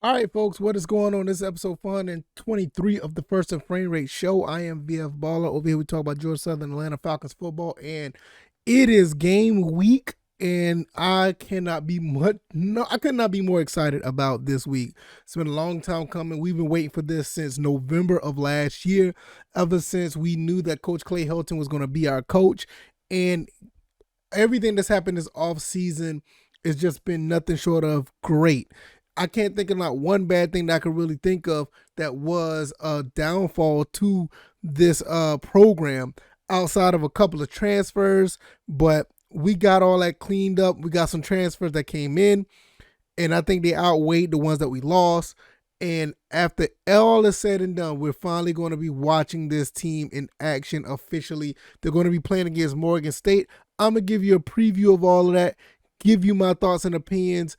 All right, folks, what is going on? This is episode 423 of the First and Frame Rate Show. I am VF Baller. Over here, we talk about Georgia Southern Atlanta Falcons football, and it is game week, and I could not be more excited about this week. It's been a long time coming. We've been waiting for this since November of last year, ever since we knew that Coach Helton was going to be our coach, and everything that's happened this off season has just been nothing short of great. I can't think of not one bad thing that I could really think of that was a downfall to this program outside of a couple of transfers, but we got all that cleaned up. We got some transfers that came in, and I think they outweighed the ones that we lost. And after all is said and done, we're finally going to be watching this team in action officially. They're going to be playing against Morgan State. I'm going to give you a preview of all of that, give you my thoughts and opinions.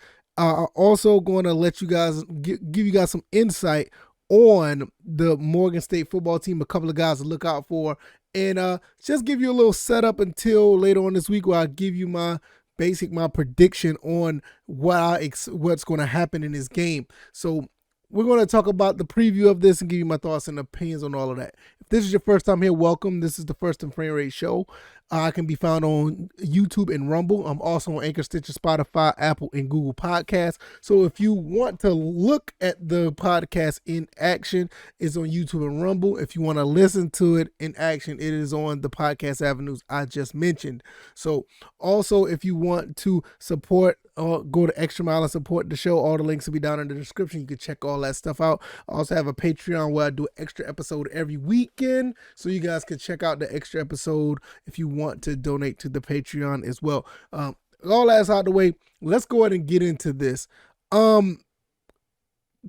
Also going to let you guys give you guys some insight on the Morgan State football team, a couple of guys to look out for, and just give you a little setup until later on this week where I give you my prediction on what's going to happen in this game. So we're going to talk about the preview of this and give you my thoughts and opinions on all of that. If this is your first time here, welcome. This is the First and Frame Rate Show. I can be found on YouTube and Rumble. I'm also on Anchor, Stitcher, Spotify, Apple, and Google Podcasts. So if you want to look at the podcast in action, it's on YouTube and Rumble. If you want to listen to it in action, it is on the podcast avenues I just mentioned. So also, if you want to support or go to Extra Mile and support the show, all the links will be down in the description. You can check all that stuff out. I also have a Patreon where I do an extra episode every weekend, so you guys can check out the extra episode if you want to donate to the Patreon as well. All that's out of the way. Let's go ahead and get into this. Coach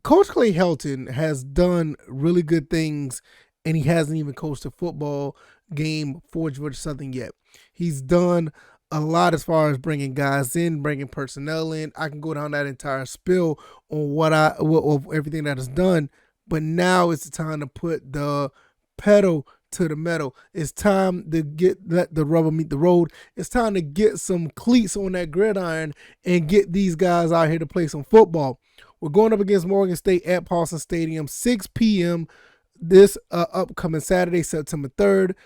Helton has done really good things, and he hasn't even coached a football game for Georgia Southern yet. He's done a lot as far as bringing guys in, bringing personnel in. I can go down that entire spill on everything that is done, but now it's the time to put the pedal to the metal. It's time to let the rubber meet the road. It's time to get some cleats on that gridiron and get these guys out here to play some football. We're going up against Morgan State at Paulson Stadium, 6 p.m. this upcoming Saturday, September 3rd.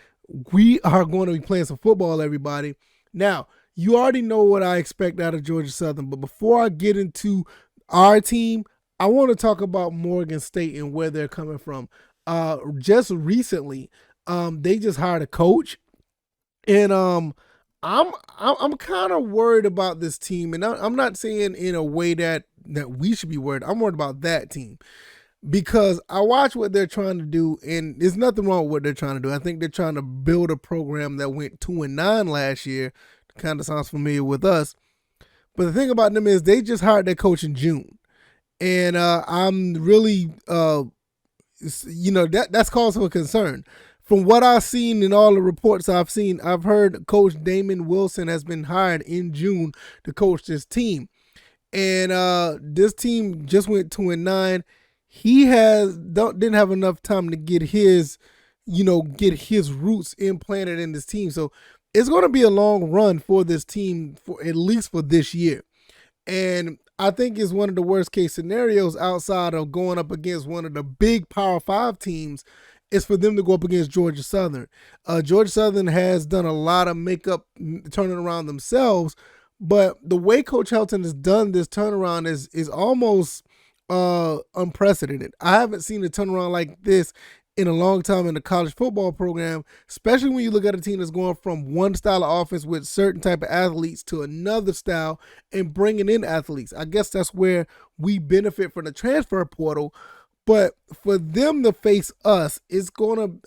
We are going to be playing some football, everybody. Now, you already know what I expect out of Georgia Southern, but before I get into our team, I want to talk about Morgan State and where they're coming from. Just recently, they just hired a coach, and I'm kind of worried about this team, and I'm not saying in a way that we should be worried. I'm worried about that team, because I watch what they're trying to do, and there's nothing wrong with what they're trying to do. I think they're trying to build a program that went 2-9 last year. Kind of sounds familiar with us. But the thing about them is they just hired their coach in June. And I'm really, that's cause for concern. From what I've seen in all the reports I've seen, I've heard Coach Damon Wilson has been hired in June to coach this team. And this team just went 2-9. He didn't have enough time to get his roots implanted in this team. So it's going to be a long run for this team, for at least for this year. And I think it's one of the worst case scenarios outside of going up against one of the big Power 5 teams is for them to go up against Georgia Southern. Georgia Southern has done a lot of makeup, turning around themselves, but the way Coach Helton has done this turnaround is almost unprecedented. I haven't seen a turnaround like this in a long time in the college football program, especially when you look at a team that's going from one style of offense with certain type of athletes to another style and bringing in athletes. I guess that's where we benefit from the transfer portal. But for them to face us, it's going to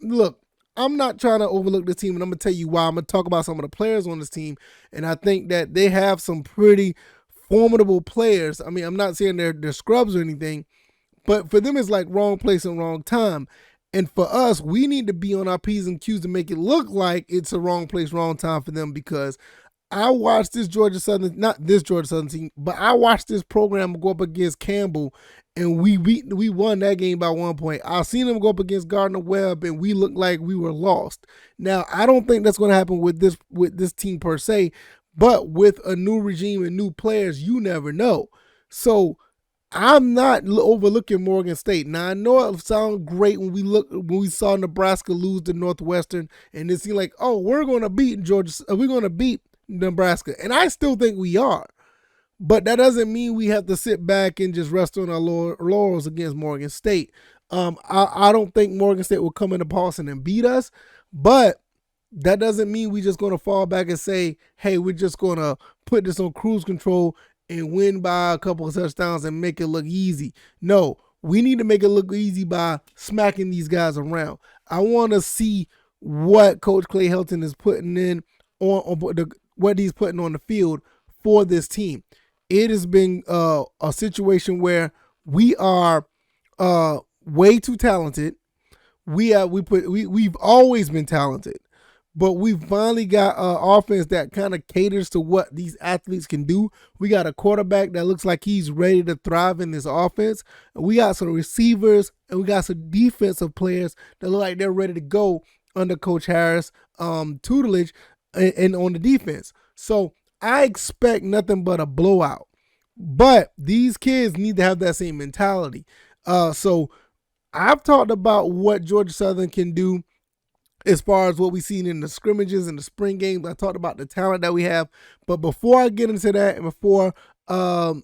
look. I'm not trying to overlook this team, and I'm going to tell you why. I'm going to talk about some of the players on this team, and I think that they have some pretty formidable players. I mean, I'm not saying they're scrubs or anything, but for them it's like wrong place and wrong time. And for us, we need to be on our P's and Q's to make it look like it's a wrong place, wrong time for them, because I watched this Georgia Southern, not this Georgia Southern team, but I watched this program go up against Campbell, and we won that game by 1 point. I've seen them go up against Gardner-Webb, and we looked like we were lost. Now, I don't think that's going to happen with this team per se, but with a new regime and new players, you never know. So I'm not overlooking Morgan State. Now I know it sounds great when we saw Nebraska lose to Northwestern, and it seemed like, oh, we're going to beat Georgia, we're going to beat Nebraska, and I still think we are. But that doesn't mean we have to sit back and just rest on our laurels against Morgan State. I don't think Morgan State will come into Paulson and beat us, but that doesn't mean we're just going to fall back and say, hey, we're just going to put this on cruise control and win by a couple of touchdowns and make it look easy. No, we need to make it look easy by smacking these guys around. I want to see what Coach Clay Helton is putting in what he's putting on the field for this team. It has been a situation where we are way too talented. We've always been talented, but we've finally got an offense that kind of caters to what these athletes can do. We got a quarterback that looks like he's ready to thrive in this offense. We got some receivers, and we got some defensive players that look like they're ready to go under Coach Harris' tutelage and on the defense. So I expect nothing but a blowout. But these kids need to have that same mentality. So I've talked about what Georgia Southern can do as far as what we've seen in the scrimmages and the spring games. I talked about the talent that we have. But before I get into that, and before I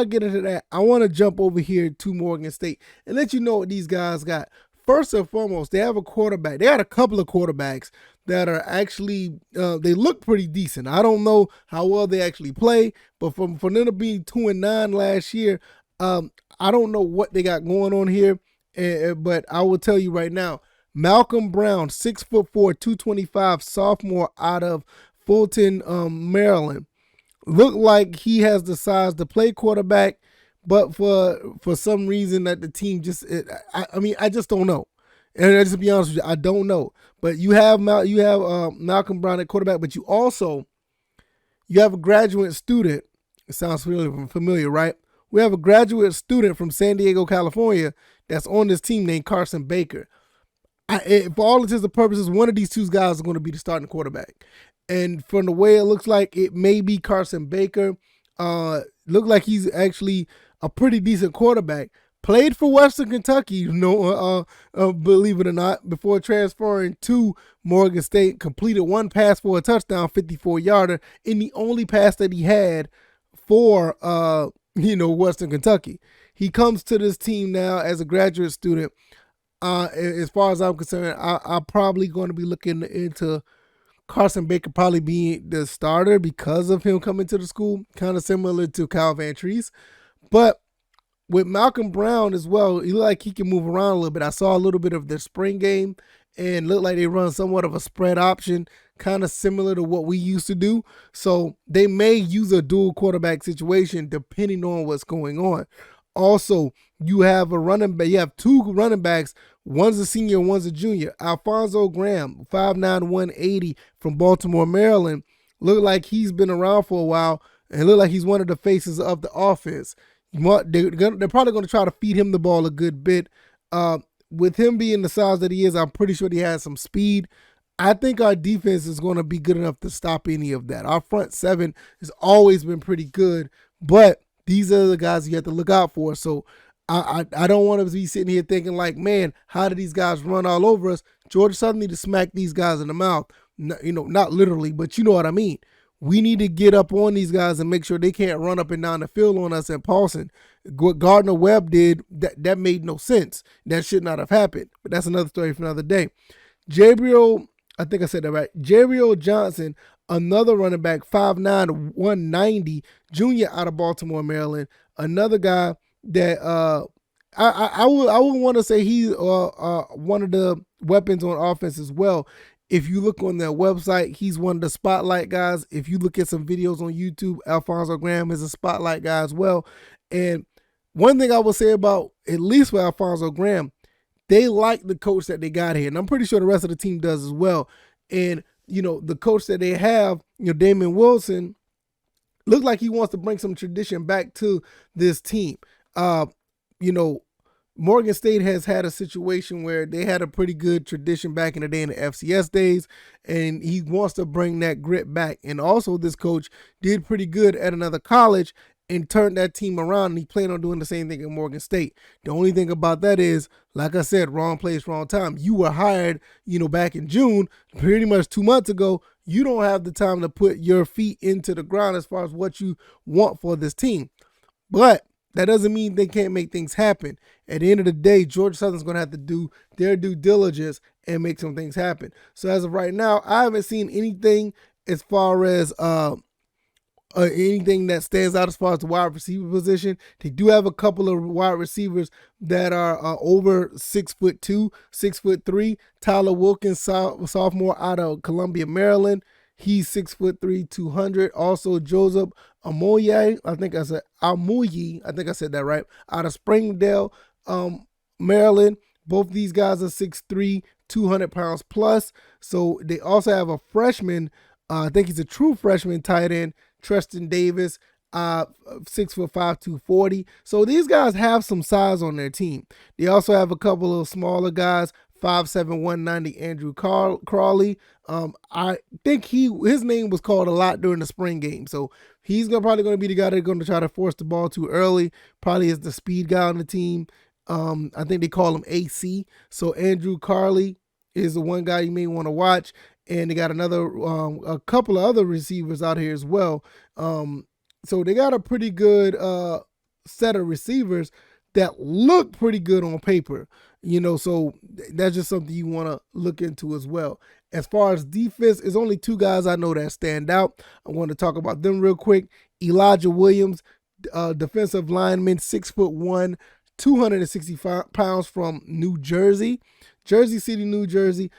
get into that, I want to jump over here to Morgan State and let you know what these guys got. First and foremost, they have a quarterback. They had a couple of quarterbacks that are actually, they look pretty decent. I don't know how well they actually play, but for them to be 2-9 last year, I don't know what they got going on here, but I will tell you right now, Malcolm Brown, 6'4", 225, sophomore out of Fulton, Maryland, looked like he has the size to play quarterback, but for some reason that the team just, I just don't know. And just to be honest with you, I don't know. But you have Malcolm Brown at quarterback, but you have a graduate student. It sounds really familiar, right? We have a graduate student from San Diego, California, that's on this team named Carson Baker. For all intents and purposes, one of these two guys is going to be the starting quarterback. And from the way it looks like, it may be Carson Baker. Look like he's actually a pretty decent quarterback. Played for Western Kentucky, believe it or not, before transferring to Morgan State. Completed one pass for a touchdown, 54-yarder, in the only pass that he had for Western Kentucky. He comes to this team now as a graduate student. As far as I'm concerned, I'm probably going to be looking into Carson Baker probably being the starter because of him coming to the school, kind of similar to Kyle Van Treese. But with Malcolm Brown as well, he looked like he can move around a little bit. I saw a little bit of their spring game and looked like they run somewhat of a spread option, kind of similar to what we used to do. So they may use a dual quarterback situation depending on what's going on. Also, you have two running backs. One's a senior, one's a junior. Alfonso Graham, 5'9", 180 from Baltimore, Maryland. Look like he's been around for a while and look like he's one of the faces of the offense. They're probably going to try to feed him the ball a good bit. With him being the size that he is, I'm pretty sure he has some speed. I think our defense is going to be good enough to stop any of that. Our front seven has always been pretty good, but these are the guys you have to look out for. So I don't want to be sitting here thinking like, man, how do these guys run all over us? Georgia Southern need to smack these guys in the mouth. Not literally, but you know what I mean. We need to get up on these guys and make sure they can't run up and down the field on us at Paulson. What Gardner-Webb did, that made no sense. That should not have happened. But that's another story for another day. Gerry O Johnson, another running back, 5'9", 190, junior out of Baltimore, Maryland. Another guy that I would want to say he's one of the weapons on offense as well. If you look on their website, he's one of the spotlight guys. If you look at some videos on YouTube, Alfonso Graham is a spotlight guy as well. And one thing I will say about, at least with Alfonso Graham, they like the coach that they got here. And I'm pretty sure the rest of the team does as well. And, the coach that they have, Damon Wilson, looked like he wants to bring some tradition back to this team. Morgan State has had a situation where they had a pretty good tradition back in the day in the FCS days, and he wants to bring that grit back. And also this coach did pretty good at another college, and turned that team around, and he planned on doing the same thing at Morgan State. The only thing about that is, like I said, wrong place, wrong time. You were hired, back in June, pretty much 2 months ago. You don't have the time to put your feet into the ground as far as what you want for this team. But that doesn't mean they can't make things happen. At the end of the day, Georgia Southern's going to have to do their due diligence and make some things happen. So as of right now, I haven't seen anything as far as anything that stands out as far as the wide receiver position. They do have a couple of wide receivers that are over 6'2", 6'3". Tyler Wilkins, sophomore out of Columbia, Maryland. He's 6'3", 200. Also Joseph Amoye, I think I said that right, out of Springdale, Maryland. Both these guys are 6'3", 200 pounds plus. So they also have a freshman, I think he's a true freshman tight end, Treston Davis, 6'5", 240. So these guys have some size on their team. They also have a couple of smaller guys, 5'7", 190, Andrew Crawley. I think his name was called a lot during the spring game. So he's probably going to be the guy that's going to try to force the ball too early. Probably is the speed guy on the team. I think they call him AC. So Andrew Crawley is the one guy you may want to watch. And they got a couple of other receivers out here as well. So they got a pretty good set of receivers that look pretty good on paper. So that's just something you want to look into as well. As far as defense, there's only two guys I know that stand out. I want to talk about them real quick. Elijah Williams, defensive lineman, 6'1", 265 pounds from New Jersey, Jersey City, New Jersey.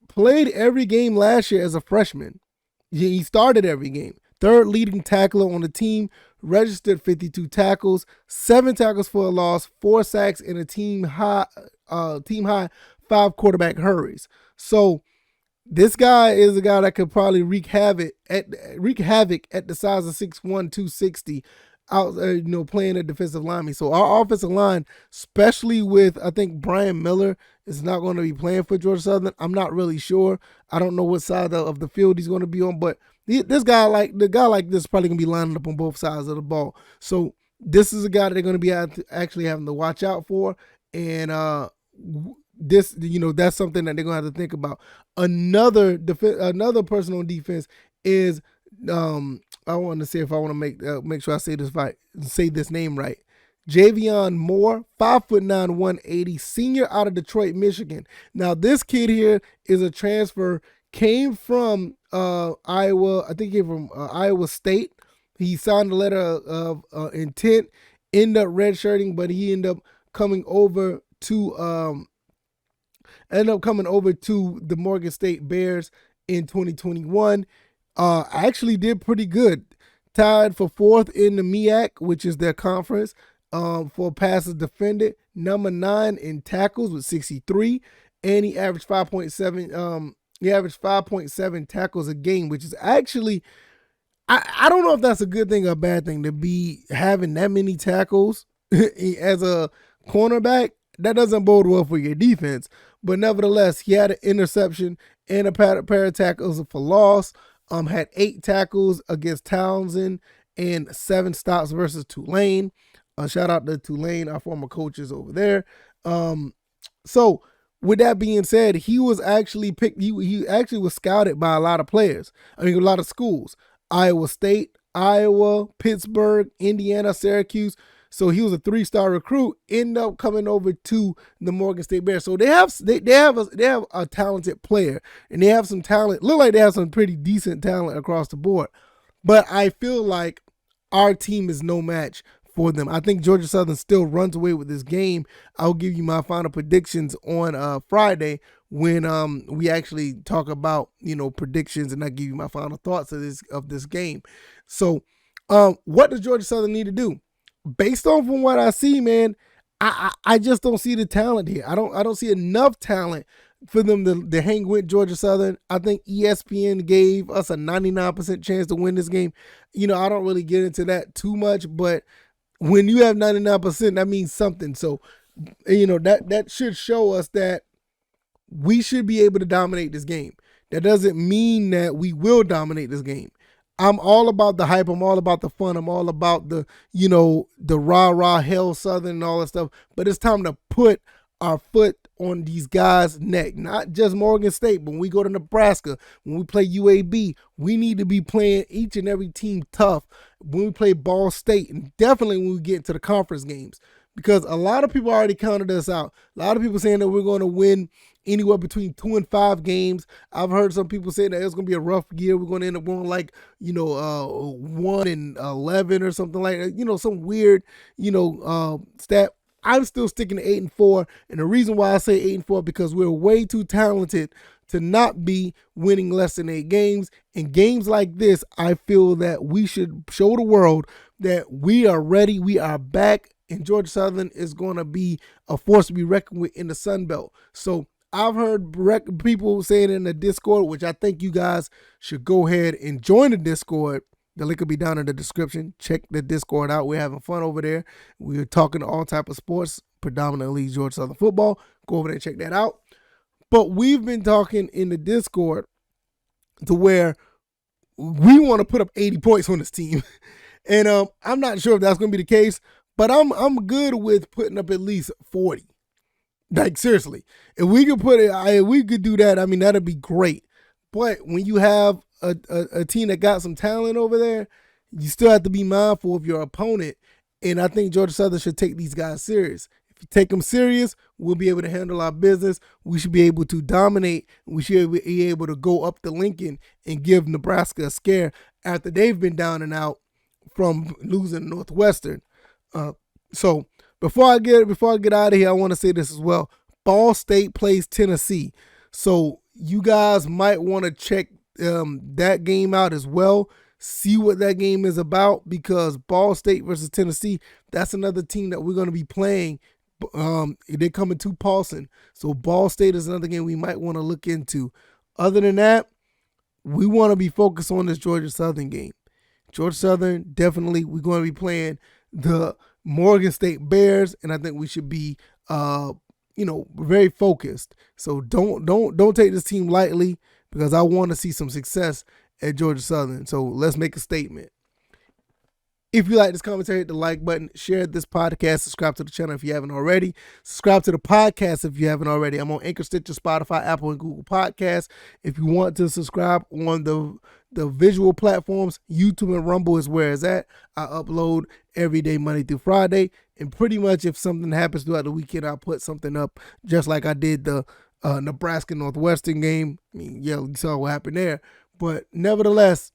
Played every game last year as a freshman. He started every game. Third leading tackler on the team, registered 52 tackles, 7 tackles for a loss, 4 sacks, and a team high 5 quarterback hurries. So this guy is a guy that could probably wreak havoc at the size of 6'1", 260. Out playing a defensive lineman. So our offensive line, especially with, I think Brian Miller is not going to be playing for Georgia Southern. I'm not really sure. I don't know what side of the field he's going to be on, but the guy like this is probably going to be lining up on both sides of the ball. So this is a guy that they're going to be actually having to watch out for, and that's something that they're going to have to think about. Another person on defense is I want to see if I want to make sure I say this name right. Javion Moore, 5'9", 180, senior out of Detroit, Michigan. Now this kid here is a transfer, came from Iowa. I think he came from Iowa State. He signed a letter of intent, ended up redshirting, but he ended up coming over to the Morgan State Bears in 2021. Actually did pretty good. Tied for 4th in the MEAC, which is their conference, for passes defended. Number 9 in tackles with 63, and he averaged 5.7. He averaged 5.7 tackles a game, which is actually, I don't know if that's a good thing or a bad thing to be having that many tackles as a cornerback. That doesn't bode well for your defense, but nevertheless, he had an interception and a pair of tackles for loss. Had 8 tackles against Townsend and 7 stops versus Tulane. Shout out to Tulane, our former coaches over there. So with that being said, he was actually picked. He actually was scouted by a lot of players. A lot of schools: Iowa State, Iowa, Pittsburgh, Indiana, Syracuse. So he was a 3-star recruit. Ended up coming over to the Morgan State Bears. So they have a talented player, and they have some talent. Look like they have some pretty decent talent across the board. But I feel like our team is no match for them. I think Georgia Southern still runs away with this game. I'll give you my final predictions on Friday when we actually talk about predictions, and I give you my final thoughts of this game. So what does Georgia Southern need to do? Based on from what I see, man, I just don't see the talent here. I don't see enough talent for them to hang with Georgia Southern. I think ESPN gave us a 99% chance to win this game. I don't really get into that too much, but when you have 99%, that means something. So, that should show us that we should be able to dominate this game. That doesn't mean that we will dominate this game. I'm all about the hype. I'm all about the fun. I'm all about the rah-rah hell Southern and all that stuff. But it's time to put our foot on these guys' neck. Not just Morgan State, but when we go to Nebraska, when we play UAB, we need to be playing each and every team tough. When we play Ball State, and definitely when we get into the conference games. Because a lot of people already counted us out. A lot of people saying that we're going to win anywhere between 2 and 5 games. I've heard some people say that it's going to be a rough year. We're going to end up going 1 and 11 or something like that. Some weird, stat. I'm still sticking to 8 and 4. And the reason why I say 8 and 4 because we're way too talented to not be winning less than 8 games. In games like this, I feel that we should show the world that we are ready. We are back. And Georgia Southern is going to be a force to be reckoned with in the Sun Belt. So I've heard people saying in the Discord, which I think you guys should go ahead and join the Discord. The link will be down in the description. Check the Discord out. We're having fun over there. We're talking all type of sports, predominantly Georgia Southern football. Go over there and check that out. But we've been talking in the Discord to where we want to put up 80 points on this team. And I'm not sure if that's going to be the case. But I'm good with putting up at least 40. Like, seriously. If we could do that, I mean, that'd be great. But when you have a team that got some talent over there, you still have to be mindful of your opponent. And I think Georgia Southern should take these guys serious. If you take them serious, we'll be able to handle our business. We should be able to dominate. We should be able to go up to Lincoln and give Nebraska a scare after they've been down and out from losing Northwestern. So before I get out of here, I want to say this as well. Ball State plays Tennessee. So you guys might want to check that game out as well. See what that game is about because Ball State versus Tennessee, that's another team that we're going to be playing. They're coming to Paulson. So Ball State is another game we might want to look into. Other than that, we want to be focused on this Georgia Southern game. Georgia Southern, definitely, we're going to be playing the Morgan State Bears, and I think we should be, very focused. So don't take this team lightly because I want to see some success at Georgia Southern. So let's make a statement. If you like this commentary, hit the like button, share this podcast, subscribe to the channel if you haven't already. Subscribe to the podcast if you haven't already. I'm on Anchor, Stitcher, Spotify, Apple, and Google Podcasts. If you want to subscribe on the visual platforms, YouTube and Rumble is where it's at. I upload every day, Monday through Friday. And pretty much if something happens throughout the weekend, I'll put something up just like I did the Nebraska Northwestern game. I mean, yeah, you saw what happened there. But nevertheless,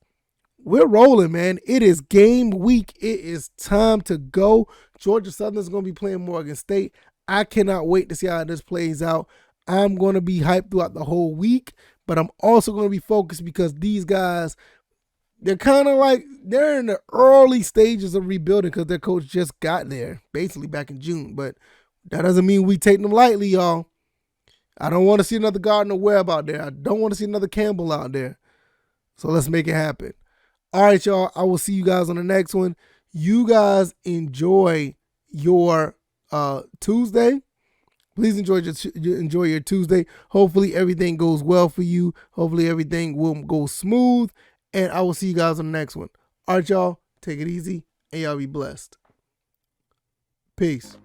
we're rolling, man. It is game week. It is time to go. Georgia Southern is going to be playing Morgan State. I cannot wait to see how this plays out. I'm going to be hyped throughout the whole week, but I'm also going to be focused because these guys, they're kind of like, they're in the early stages of rebuilding because their coach just got there, basically back in June. But that doesn't mean we take them lightly, y'all. I don't want to see another Gardner Webb out there. I don't want to see another Campbell out there. So let's make it happen. All right, y'all. I will see you guys on the next one. You guys enjoy your Tuesday. Please enjoy your Tuesday. Hopefully everything goes well for you. Hopefully everything will go smooth. And I will see you guys on the next one. All right, y'all. Take it easy and y'all be blessed. Peace.